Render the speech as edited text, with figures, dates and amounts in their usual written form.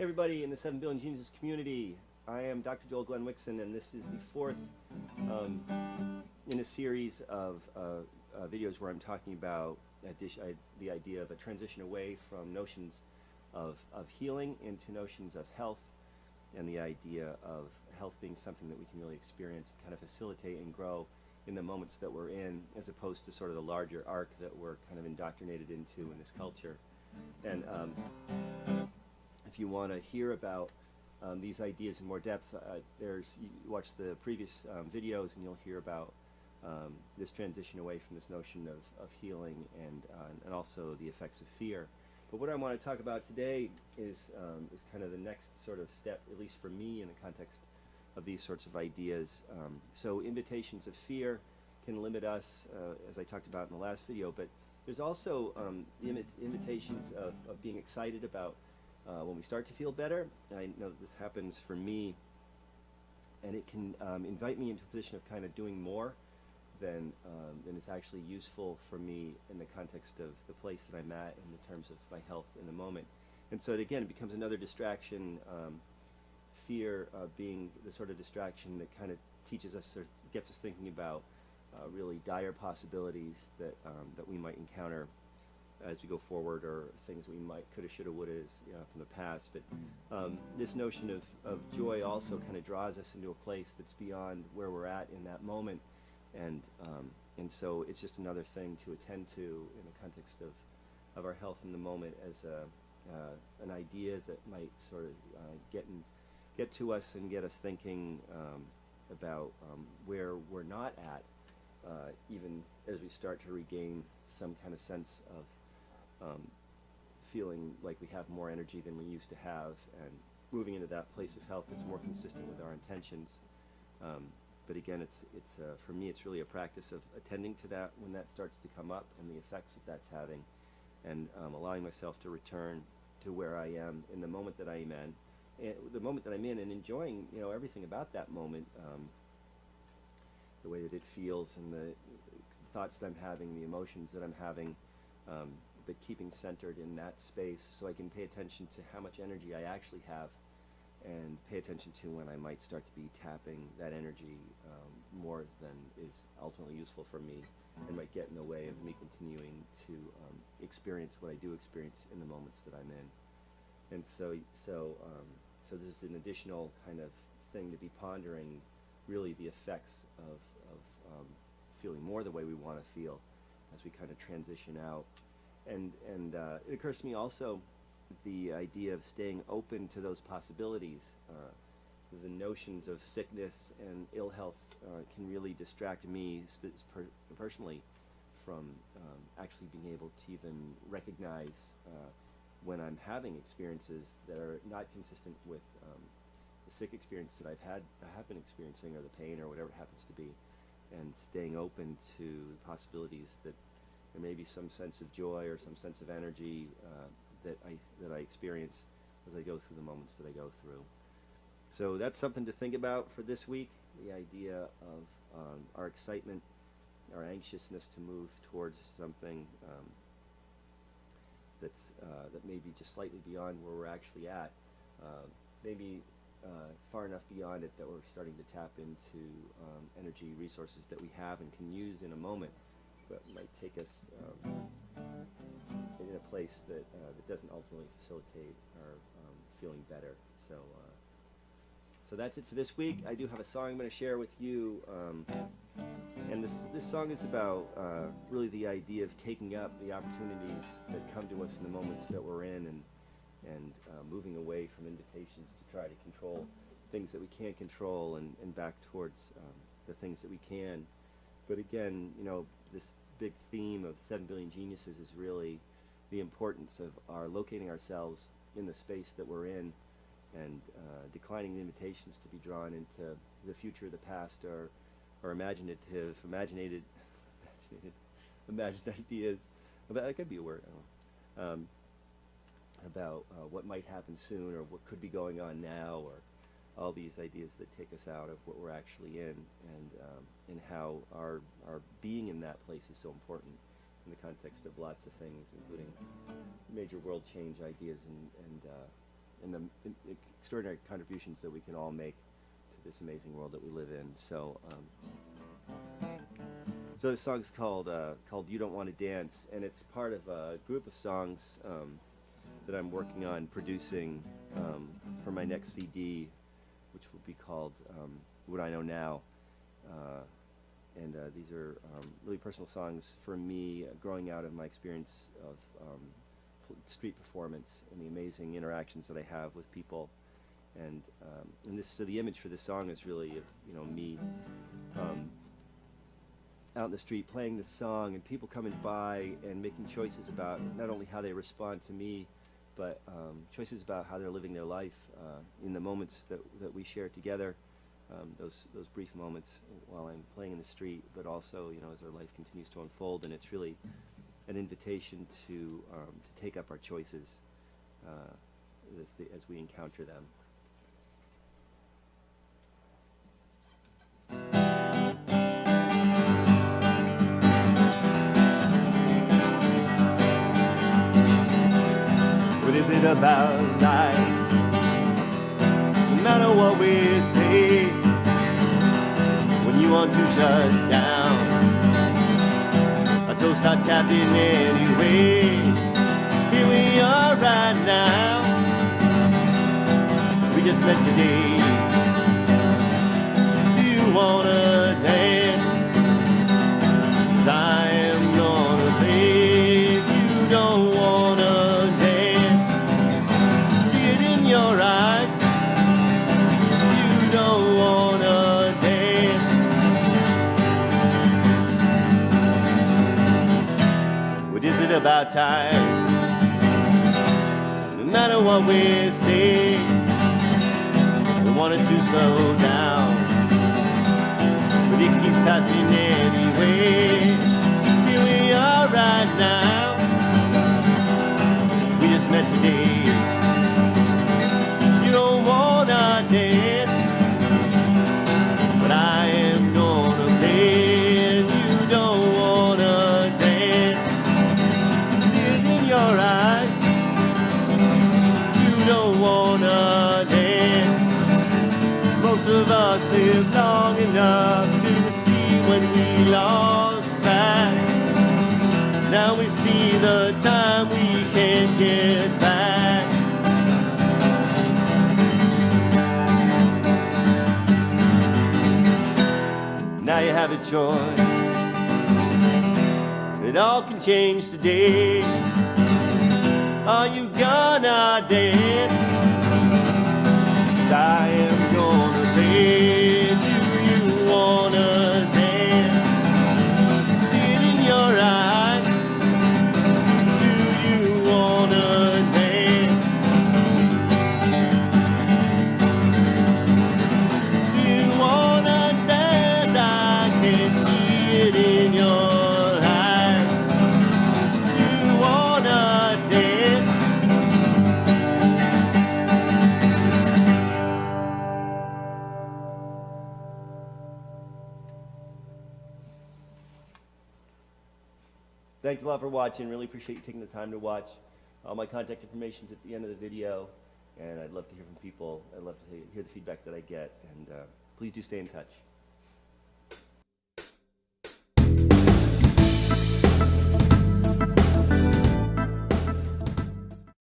everybody in the 7 Billion Geniuses community. I am Dr. Joel Glenn Wixon, and this is the fourth in a series of videos where I'm talking about the idea of a transition away from notions of healing into notions of health, and the idea of health being something that we can really experience, kind of facilitate and grow in the moments that we're in, as opposed to sort of the larger arc that we're kind of indoctrinated into in this culture. And if you want to hear about these ideas in more depth, you watch the previous videos and you'll hear about this transition away from this notion of healing and also the effects of fear. But what I want to talk about today is kind of the next sort of step, at least for me, in the context of these sorts of ideas. So invitations of fear can limit us, as I talked about in the last video, but there's also invitations of being excited about when we start to feel better. I know that this happens for me, and it can invite me into a position of kind of doing more than is actually useful for me in the context of the place that I'm at in the terms of my health in the moment. And so again, it becomes another distraction, fear being the sort of distraction that kind of teaches us or gets us thinking about really dire possibilities that we might encounter as we go forward, or things we might coulda, shoulda, woulda from the past. But this notion of joy also kind of draws us into a place that's beyond where we're at in that moment, and so it's just another thing to attend to in the context of our health in the moment, as an idea that might sort of get to us and get us thinking about where we're not at, even as we start to regain some kind of sense of feeling like we have more energy than we used to have, and moving into that place of health that's more consistent with our intentions. But again, it's for me, it's really a practice of attending to that when that starts to come up, and the effects that that's having, and allowing myself to return to where I am in the moment that I am in, and enjoying everything about that moment, the way that it feels, and the thoughts that I'm having, the emotions that I'm having, but keeping centered in that space so I can pay attention to how much energy I actually have, and pay attention to when I might start to be tapping that energy more than is ultimately useful for me, and might get in the way of me continuing to experience what I do experience in the moments that I'm in. And so this is an additional kind of thing to be pondering, really the effects of feeling more the way we want to feel as we kind of transition out. And it occurs to me also the idea of staying open to those possibilities. The notions of sickness and ill health can really distract me personally from actually being able to even recognize when I'm having experiences that are not consistent with the sick experience that I have been experiencing, or the pain, or whatever it happens to be, and staying open to the possibilities that there may be some sense of joy or some sense of energy that I experience as I go through the moments that I go through. So that's something to think about for this week, the idea of our excitement, our anxiousness to move towards something that may be just slightly beyond where we're actually at, maybe far enough beyond it that we're starting to tap into energy resources that we have and can use in a moment, but might take us in a place that doesn't ultimately facilitate our feeling better. So that's it for this week. I do have a song I'm going to share with you, and this song is about really the idea of taking up the opportunities that come to us in the moments that we're in, and moving away from invitations to try to control things that we can't control, and back towards the things that we can. But again, this big theme of 7 Billion Geniuses is really the importance of our locating ourselves in the space that we're in, and declining the invitations to be drawn into the future, the past, or imagined ideas. That could be a word. I don't know. About what might happen soon, or what could be going on now, or all these ideas that take us out of what we're actually in, and how our being in that place is so important in the context of lots of things, including major world change ideas and and the extraordinary contributions that we can all make to this amazing world that we live in. So, so this song's called "You Don't Want to Dance," and it's part of a group of songs that I'm working on producing for my next CD, which will be called "What I Know Now." And these are really personal songs for me, growing out of my experience of street performance and the amazing interactions that I have with people. And so the image for this song is really of me out in the street playing this song, and people coming by and making choices about not only how they respond to me, but choices about how they're living their life in the moments that we share together. Those brief moments while I'm playing in the street, but also as our life continues to unfold, and it's really an invitation to take up our choices as we encounter them. What is it about life? No matter what we say, when you want to shut down, our toes start tapping anyway. Here we are right now, we just met today. Do you wanna dance? 'Cause I am gonna play. If you don't wanna dance, see it in your eyes. You don't wanna dance. What is it about time? No matter what we say, we wanted to slow down, but it keeps passing anyway. Here we are right now, we just met today. You don't wanna dance, but I am gonna play. And you don't wanna dance, see it in your eyes. You don't wanna dance. Most of us live long enough to see when we lost track. Now we see the time we can't get back. Now you have a choice. It all can change today. Are you gonna dance? 'Cause I am gonna play. Do you wanna dance? See it in your eyes. Do you wanna dance? Do you wanna dance? I can see it in your eyes. Do you wanna dance? Thanks a lot for watching. Really appreciate you taking the time to watch. All my contact information is at the end of the video, and I'd love to hear from people. I'd love to hear the feedback that I get, and please do stay in touch.